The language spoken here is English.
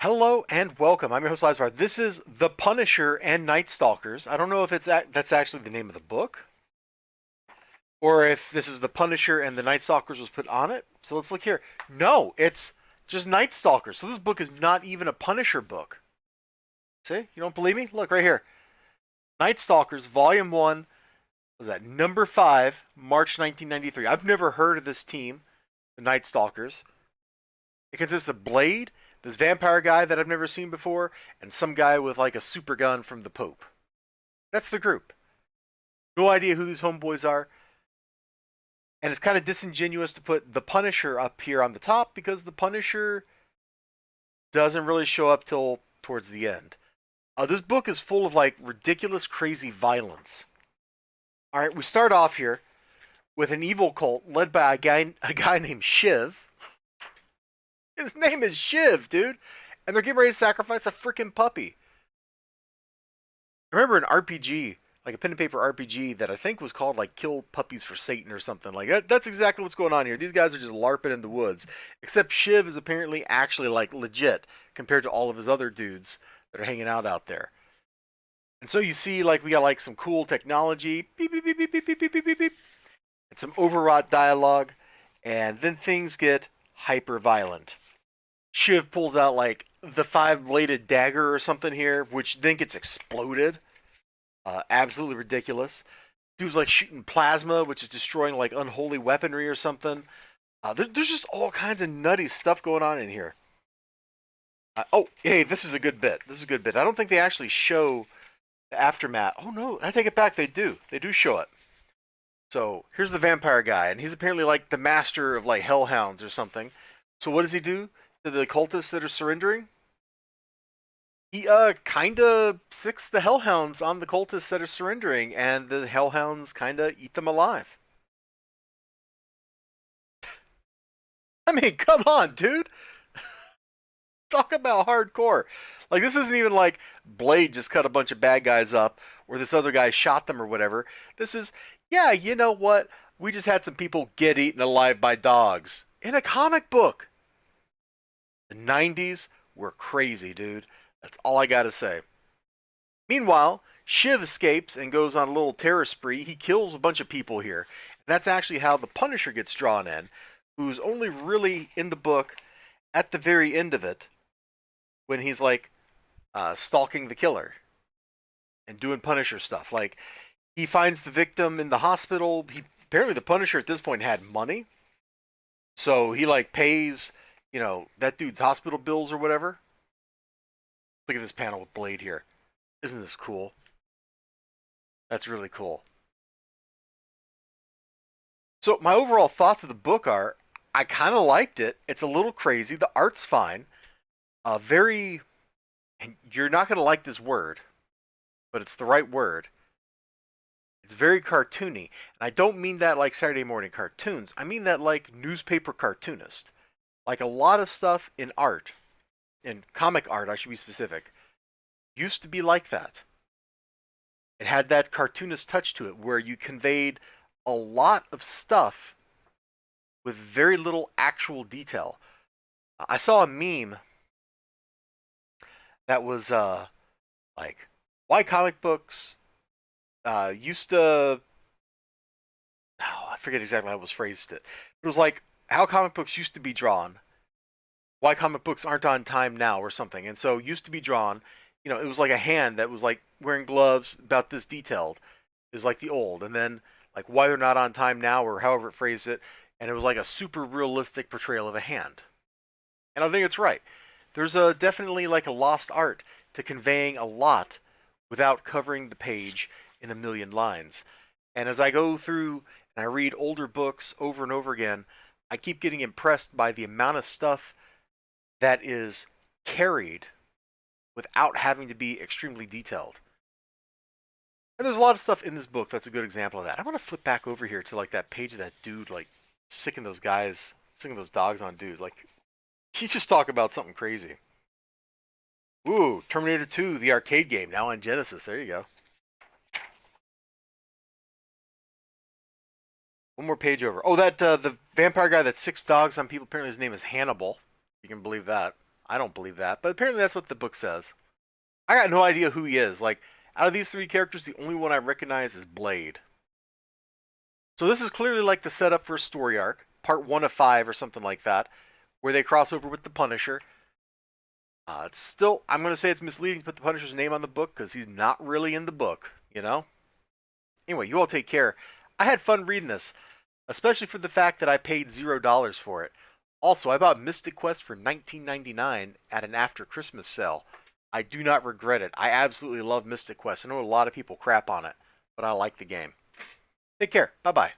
Hello and welcome. I'm your host, Elizibar. This is The Punisher and Nightstalkers. I don't know if that's actually the name of the book, or if this is The Punisher and the Nightstalkers was put on it. So let's look here. No, it's just Nightstalkers. So this book is not even a Punisher book. See? You don't believe me? Look right here. Nightstalkers, Volume 1, was that number 5, March 1993. I've never heard of this team, the Nightstalkers. It consists of Blade, this vampire guy that I've never seen before, and some guy with like a super gun from the Pope. That's the group. No idea who these homeboys are. And it's kind of disingenuous to put the Punisher up here on the top because the Punisher doesn't really show up till towards the end. This book is full of like ridiculous, crazy violence. All right, we start off here with an evil cult led by a guy named Shiv. His name is Shiv, dude. And they're getting ready to sacrifice a freaking puppy. I remember an RPG, like a pen and paper RPG that I think was called like Kill Puppies for Satan or something. Like that's exactly what's going on here. These guys are just LARPing in the woods. Except Shiv is apparently actually like legit compared to all of his other dudes that are hanging out there. And so you see like we got like some cool technology, beep beep beep beep beep beep beep beep beep, beep, and some overwrought dialogue, and then things get hyper violent. Shiv pulls out like the five-bladed dagger or something here, which then gets exploded. Absolutely ridiculous. Dude's like shooting plasma, which is destroying like unholy weaponry or something. There's just all kinds of nutty stuff going on in here. Oh, hey, this is a good bit. This is a good bit. I don't think they actually show the aftermath. Oh no, I take it back. They do. They do show it. So here's the vampire guy, and he's apparently like the master of like hellhounds or something. So what does he do to the cultists that are surrendering? He kinda sicks the hellhounds on the cultists that are surrendering, and the hellhounds kinda eat them alive. I mean, come on, dude. Talk about hardcore. Like this isn't even like Blade just cut a bunch of bad guys up, or this other guy shot them or whatever. This is, yeah, you know what? We just had some people get eaten alive by dogs in a comic book. The 90s were crazy, dude. That's all I gotta say. Meanwhile, Shiv escapes and goes on a little terror spree. He kills a bunch of people here. And that's actually how the Punisher gets drawn in, who's only really in the book at the very end of it when he's like stalking the killer and doing Punisher stuff. Like he finds the victim in the hospital. He apparently the Punisher at this point had money, so he like pays that dude's hospital bills or whatever. Look at this panel with Blade here. Isn't this cool? That's really cool. So my overall thoughts of the book are, I kind of liked it. It's a little crazy. The art's fine. Very, and you're not going to like this word, but it's the right word. It's very cartoony. And I don't mean that like Saturday morning cartoons. I mean that like newspaper cartoonist. Like a lot of stuff in art, in comic art, I should be specific, used to be like that. It had that cartoonist touch to it where you conveyed a lot of stuff with very little actual detail. I saw a meme that was like why comic books used to, oh, I forget exactly how it was phrased it. It was like how comic books used to be drawn, why comic books aren't on time now or something. And so used to be drawn, it was like a hand that was like wearing gloves about this detailed. It was like the old, and then like why they're not on time now or however it phrased it, and it was like a super realistic portrayal of a hand. And I think it's right. There's a definitely like a lost art to conveying a lot without covering the page in a million lines. And as I go through and I read older books over and over again, I keep getting impressed by the amount of stuff that is carried without having to be extremely detailed. And there's a lot of stuff in this book that's a good example of that. I want to flip back over here to like that page of that dude like sicking those guys, sicking those dogs on dudes. Like he's just talking about something crazy. Ooh, Terminator 2, the arcade game, now on Genesis. There you go. One more page over. Oh, that the vampire guy that six dogs on people. Apparently, his name is Hannibal. You can believe that. I don't believe that, but apparently that's what the book says. I got no idea who he is. Like, out of these three characters, the only one I recognize is Blade. So this is clearly like the setup for a story arc, part 1 of 5 or something like that, where they cross over with the Punisher. It's still, I'm going to say it's misleading to put the Punisher's name on the book because he's not really in the book, you know? Anyway, you all take care. I had fun reading this, especially for the fact that I paid $0 for it. Also, I bought Mystic Quest for $19.99 at an after Christmas sale. I do not regret it. I absolutely love Mystic Quest. I know a lot of people crap on it, but I like the game. Take care. Bye-bye.